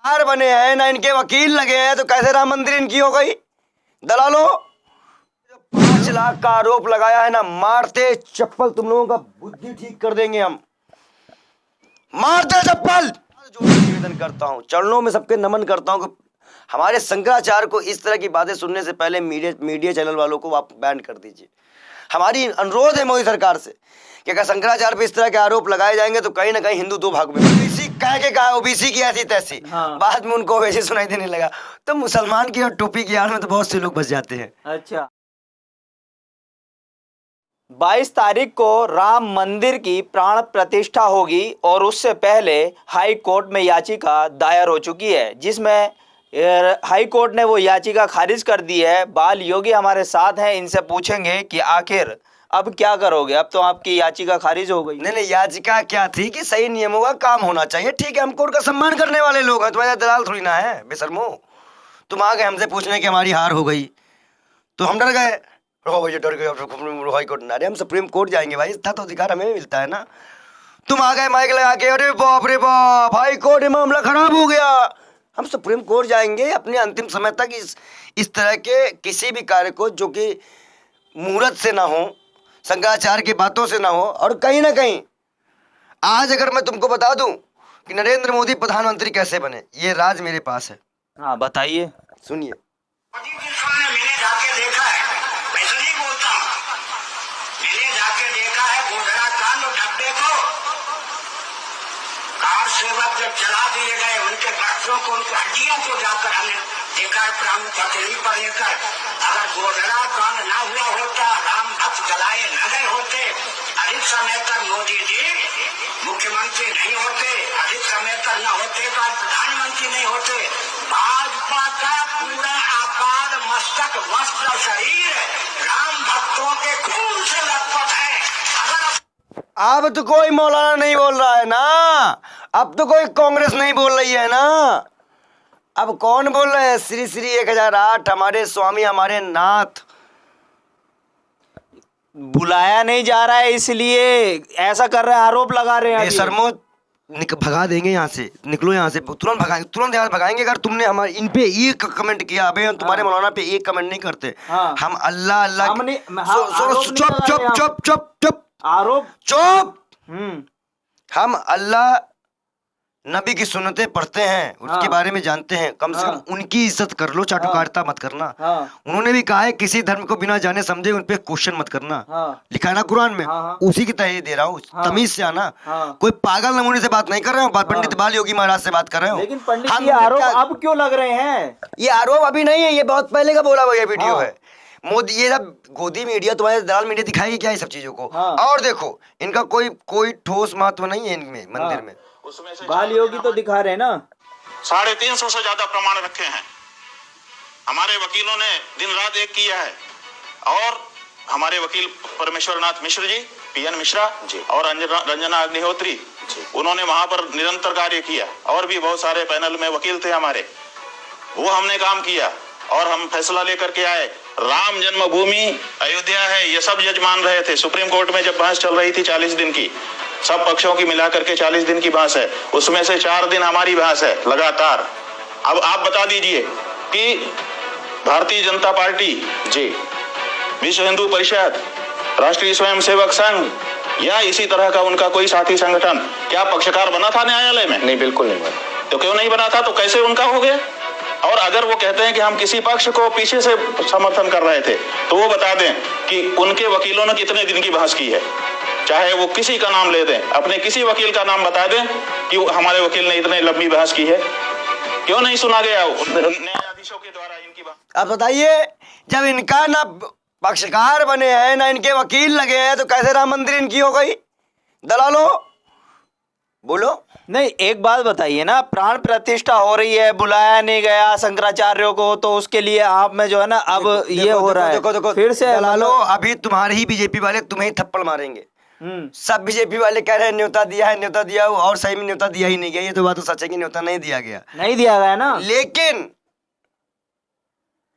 हार बने हैं ना इनके वकील लगे हैं, तो कैसे राम मंदिर इनकी हो गई? दलालों, 5 लाख का आरोप लगाया है ना, मारते चप्पल तुम लोगों का बुद्धि ठीक कर देंगे हम, मारते चप्पल। जो निवेदन करता हूँ, चरणों में सबके नमन करता हूँ कि हमारे शंकराचार्य को इस तरह की बातें सुनने से पहले मीडिया चैनल वालों को आप बैन कर दीजिए। हमारी अनुरोध है मोदी सरकार से कि अगर शंकराचार्य पे इस तरह के आरोप लगाए जाएंगे तो कहीं ना कहीं हिंदू दो भाग में, ओबीसी कह के कहा ओबीसी की ऐसी तैसी, बाद में उनको वैसे सुनाई देने लगा। तो मुसलमान की और टोपी की आड़ में तो बहुत से लोग बच जाते हैं। अच्छा, 22 तारीख को राम मंदिर की प्राण प्रतिष्ठा होगी और उससे पहले हाई कोर्ट में याचिका दायर हो चुकी है, जिसमें हाई कोर्ट ने वो याचिका खारिज कर दी है। बाल योगी हमारे साथ हैं, इनसे पूछेंगे कि आखिर अब क्या करोगे। अब तो आपकी याचिका खारिज हो गई। नहीं, याचिका क्या थी कि सही नियमों का काम होना चाहिए। ठीक है, हम कोर्ट का सम्मान करने वाले लोग हैं, तुम्हारे दलाल थोड़ी ना है बेशर्मो। तुम आ गए हमसे पूछने कि हमारी हार हो गई तो हम डर गए, डर गए हाई कोर्ट ना, हम सुप्रीम कोर्ट जाएंगे भाई, इतना तो अधिकार हमें भी मिलता है ना। तुम आ गए माइक लगा के, अरे बाप रे बाप, हाई कोर्ट में मामला खराब हो गया, हम सुप्रीम कोर्ट जाएंगे अपने अंतिम समय तक। इस तरह के किसी भी कार्य को जो कि मुहूर्त से ना हो, शंकराचार्य की बातों से ना हो, और कहीं ना कहीं आज अगर मैं तुमको बता दूं कि नरेंद्र मोदी प्रधानमंत्री कैसे बने, ये राज मेरे पास है। हाँ, बताइए। सुनिए। मैंने जाके देखा है, वैसे नहीं बोलता हूं, मैंने जाके देखा है गोधरा कांड और डब्बे को कार सेवक जब जला दिए गए, उनके बच्चों को, उनकी हड्डियों को जाकर हमने देखा है प्राण पतेली पर लेकर। अगर गोधरा कांड ना हुआ होता, राम भक्त जलाए न गए होते, अधिक समय तक मोदी जी मुख्यमंत्री नहीं होते, अधिक समय तक न होते तो आज प्रधानमंत्री नहीं होते। भाजपा का पूरा आपाद मस्तक वस्त्र शरीर राम भक्तों के खून से लथपथ है। अब तो कोई मौलाना नहीं बोल रहा है ना, अब तो कोई कांग्रेस नहीं बोल रही है ना, अब कौन बोल रहे हैं? श्री श्री 1008 हमारे स्वामी, हमारे नाथ। बुलाया नहीं जा रहा है इसलिए ऐसा कर रहे हैं, आरोप लगा रहे हैं। शर्मो, भगा देंगे यहाँ से, निकलो यहाँ से, तुरंत भगाएंगे, तुरंत यहाँ भगाएंगे अगर तुमने हमारे इन पे एक कमेंट किया। अबे हम तुम्हारे मौलाना पे एक कमेंट नहीं करते। हम अल्लाह अल्लाह, चुप चुप चुप चुप चुप, आरोप चुप। हम अल्लाह नबी की सुन्नतें पढ़ते हैं, उसके बारे में जानते हैं, कम से कम उनकी इज्जत कर लो, चाटुकारिता मत करना। उन्होंने भी कहा है किसी धर्म को बिना जाने समझे उन पे क्वेश्चन मत करना, लिखा है ना कुरान में। उसी की तहरीर दे रहा हूँ, तमीज से आना। कोई पागल नमूने से बात नहीं कर रहा हूँ, पंडित बाल योगी महाराज से बात कर रहे हो। लेकिन पंडित, ये आरोप अब क्यों लग रहे हैं? ये आरोप अभी नहीं है, ये बहुत पहले का बोला हुआ ये वीडियो है। मोदी, ये सब गोदी मीडिया, तुम्हारे दलाल मीडिया दिखाएगी क्या ये सब चीजों को? और देखो, इनका कोई ठोस महत्व नहीं है इनमें मंदिर में। बाल योगी तो दिखा रहे हैं ना, 350 से ज्यादा प्रमाण रखे हैं। हमारे वकीलों ने दिन रात एक किया है, और हमारे वकील परमेश्वर नाथ मिश्र जी, पीएन मिश्रा जी, और रंजना अग्निहोत्री, उन्होंने वहां पर निरंतर कार्य किया, और भी बहुत सारे पैनल में वकील थे हमारे, वो हमने काम किया और हम फैसला लेकर के आए। राम जन्मभूमि अयोध्या है, ये सब जज मान रहे थे। सुप्रीम कोर्ट में जब बहस चल रही थी 40 दिन की, सब पक्षों की मिलाकर के 40 दिन की बहस है, उसमें से 4 दिन हमारी बहस है लगातार। अब आप बता दीजिए कि भारतीय जनता पार्टी जी, विश्व हिंदू परिषद, राष्ट्रीय स्वयंसेवक संघ या इसी तरह का उनका कोई साथी संगठन क्या पक्षकार बना था न्यायालय में? नहीं, बिल्कुल नहीं बना। तो क्यों नहीं बना था? तो कैसे उनका हो गया? और अगर वो कहते हैं कि हम किसी पक्ष को पीछे से समर्थन कर रहे थे, तो वो बता दें कि उनके वकीलों ने कितने दिन की बहस की है, चाहे वो किसी का नाम ले दें, अपने किसी वकील का नाम बता दें कि हमारे वकील ने इतने लंबी बहस की है। क्यों नहीं सुना गया न्यायाधीशों के द्वारा इनकी बात? अब बताइए, जब इनका ना पक्षकार बने हैं ना इनके वकील लगे हैं, तो कैसे राम मंदिर इनकी हो गई? दलालों, बोलो। नहीं, एक बात बताइए ना, प्राण प्रतिष्ठा हो रही है, बुलाया नहीं गया शंकराचार्यों को, तो उसके लिए आप में जो है ना अब ये हो रहा है। देखो फिर से दलालों, अभी तुम्हारे ही बीजेपी वाले तुम्हें ही थप्पड़ मारेंगे। सब बीजेपी वाले कह रहे हैं न्योता दिया है, न्योता दिया, और सही में न्योता दिया ही नहीं गया। ये तो बात तो सच है कि न्योता नहीं दिया गया ना, लेकिन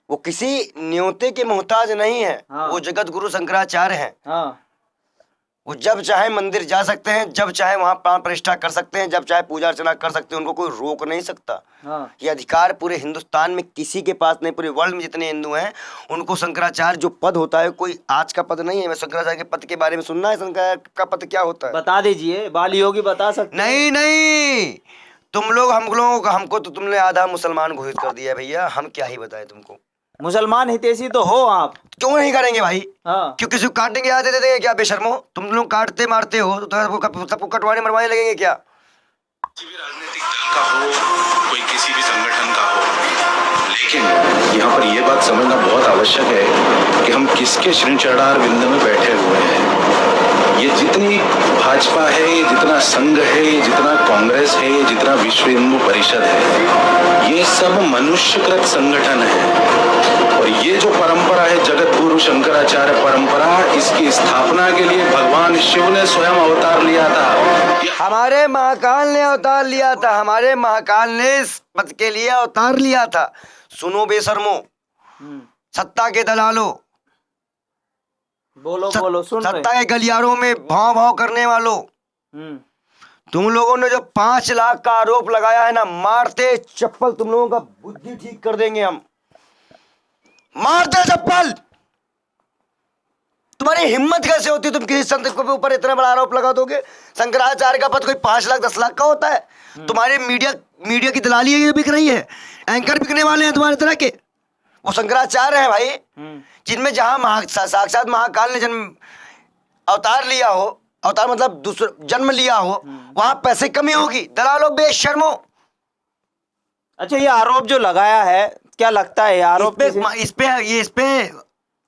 वो किसी न्योते के मोहताज नहीं है। वो जगत गुरु शंकराचार्य हैं। वो जब चाहे मंदिर जा सकते हैं, जब चाहे वहाँ प्राण प्रतिष्ठा कर सकते हैं, जब चाहे पूजा अर्चना कर सकते हैं, उनको कोई रोक नहीं सकता। हाँ। ये अधिकार पूरे हिंदुस्तान में किसी के पास नहीं, पूरे वर्ल्ड में जितने हिंदू हैं उनको शंकराचार्य जो पद होता है कोई आज का पद नहीं है। मैं शंकराचार्य के पद के बारे में सुनना है, शंकराचार्य का पद क्या होता है? बता दीजिए, बाल योगी बता सकते हैं? नहीं नहीं, तुम लोग हमको तो तुमने आधा मुसलमान घोषित कर दिया है भैया, हम क्या ही बताएं तुमको। मुसलमान हितैषी तो हो आप। क्यों नहीं करेंगे भाई? हाँ। क्यों किसी को काटने के आते देते क्या बेशर्मो? तुम लोग काटते मारते हो तो सबको कटवाने मरवाने लगेंगे क्या? किसी भी राजनीतिक दल का हो, कोई किसी भी संगठन का हो, लेकिन यहाँ पर ये बात समझना बहुत आवश्यक है कि हम किसके श्रृंखलार बिंद में बैठे हुए हैं। ये जितनी भाजपा है, ये जितना संघ है, ये जितना कांग्रेस है, ये जितना विश्व हिंदू परिषद है, ये सब मनुष्यकृत संगठन है। और ये जो परंपरा है जगत गुरु शंकराचार्य परंपरा, इसकी स्थापना के लिए भगवान शिव ने स्वयं अवतार लिया था। हमारे महाकाल ने अवतार लिया था, हमारे महाकाल ने इस पद के लिए अवतार लिया था। सुनो बेशर्मो, सत्ता के दलालों, बोलो बोलो, सुन रहे। सत्ता के गलियारों में भाव भाव करने वालों, तुम लोगों ने जो 5 लाख का आरोप लगाया है ना, मारते चप्पल तुम लोगों का बुद्धि ठीक कर देंगे हम। मारते चप्पल। तुम्हारी हिम्मत कैसे होती है? तुम किसी संत के ऊपर इतना बड़ा आरोप लगा दोगे? शंकराचार्य का पद कोई 5 लाख 10 लाख का होता है? तुम्हारे मीडिया की दलाली ये बिक रही है, एंकर बिकने वाले हैं तुम्हारे तरह के। वो शंकराचार्य है भाई, जिनमें जहां साक्षात महाकाल ने जन्म अवतार लिया हो, अवतार मतलब दूसरा जन्म लिया हो, वहां पैसे कमी होगी। दलालों बेशर्मो। अच्छा, ये आरोप जो लगाया है, क्या लगता है आरोप इस पे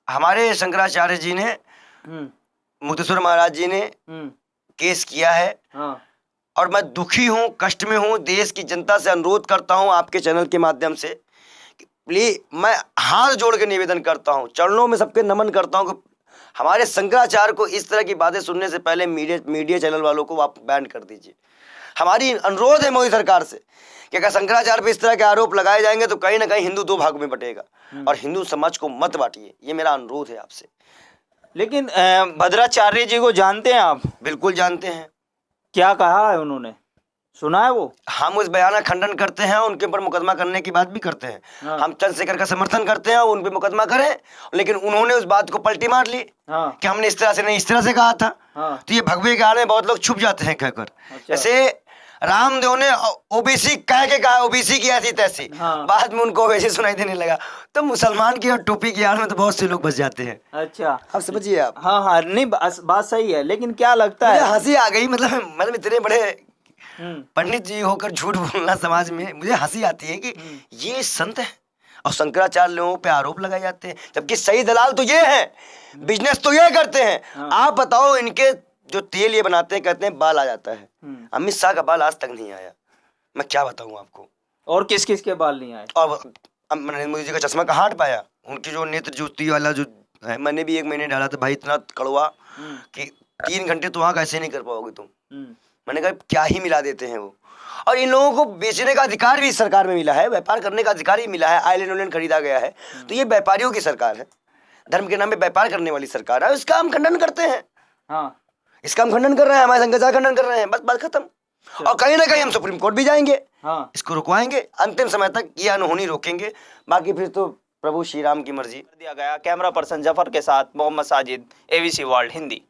हमारे शंकराचार्य जी ने, मुक्तेश्वर महाराज जी ने केस किया है। हाँ। और मैं दुखी हूँ, कष्ट में हूँ। देश की जनता से अनुरोध करता हूँ आपके चैनल के माध्यम से, प्लीज मैं हाथ जोड़ के निवेदन करता हूँ, चरणों में सबके नमन करता हूँ कि हमारे शंकराचार्य को इस तरह की बातें सुनने से पहले मीडिया चैनल वालों को आप बैन कर दीजिए। हमारी अनुरोध है मोदी सरकार से कि अगर शंकराचार्य पे इस तरह के आरोप लगाए जाएंगे तो कहीं ना कहीं हिंदू 2 भागों में बटेगा, और हिंदू समाज को मत बांटिए। ये मेरा अनुरोध है आपसे। लेकिन भद्राचार्य जी को जानते हैं आप? बिल्कुल जानते हैं। क्या कहा है उन्होंने, सुना है वो? हम उस बयान का खंडन करते हैं, उनके ऊपर मुकदमा करने की बात भी करते हैं। हाँ। हम चंद्रशेखर का समर्थन करते हैं, उन पे मुकदमा करें, लेकिन उन्होंने उस बात को पलटी मार ली। हाँ। कि हमने इस तरह से नहीं, इस तरह से कहा था। हाँ। तो ये भगवे के आड़ में बहुत लोग छुप जाते हैं कहकर। अच्छा। जैसे रामदेव ने ओबीसी कह के कहा, ओबीसी की ऐसी तैसी। हाँ। बाद में उनको ओबीसी सुनाई देने लगा। तो मुसलमान की और टोपी की आड़ में तो बहुत से लोग बच जाते हैं। अच्छा, अब समझिए आप। हाँ हाँ, नहीं बात सही है, लेकिन क्या लगता मुझे है? हंसी आ गई, मतलब इतने बड़े पंडित जी होकर झूठ बोलना समाज में, मुझे हंसी आती है कि ये संत है और शंकराचार्य लोगों पे आरोप लगाए जाते हैं, जबकि सही दलाल तो ये है, बिजनेस तो ये करते हैं। हाँ। आप बताओ, इनके जो तेल ये बनाते हैं, कहते हैं बाल आ जाता है। अमित शाह का बाल आज तक नहीं आया, मैं क्या बताऊं आपको। और किस किस के बाल नहीं आए? और नरेंद्र मोदी जी का चश्मा कहाँ हट पाया? उनकी जो नेत्र ज्योति वाला जो है, मैंने भी 1 महीने डाला था भाई, इतना कड़वा कि 3 घंटे तो वहाँ कैसे नहीं कर पाओगे तुम। मैंने कहा क्या ही मिला देते हैं वो। और इन लोगों को बेचने का अधिकार भी इस सरकार में मिला है, व्यापार करने का अधिकार भी मिला है। आइलैंड खरीदा गया है, तो ये व्यापारियों की सरकार है, धर्म के नाम पे व्यापार करने वाली सरकार है। इसका हम खंडन करते हैं। हाँ। इसका हम खंडन कर रहे हैं, हमारे शंकराचार्य खंडन कर रहे हैं, बस बात खत्म। और कहीं ना कहीं हम सुप्रीम कोर्ट भी जाएंगे। हाँ। इसको रुकवाएंगे, अंतिम समय तक ये अनहोनी रोकेंगे, बाकी फिर तो प्रभु श्री राम की मर्जी। दिया गया। कैमरा पर्सन जफर के साथ मोहम्मद साजिद, ABC वर्ल्ड हिंदी।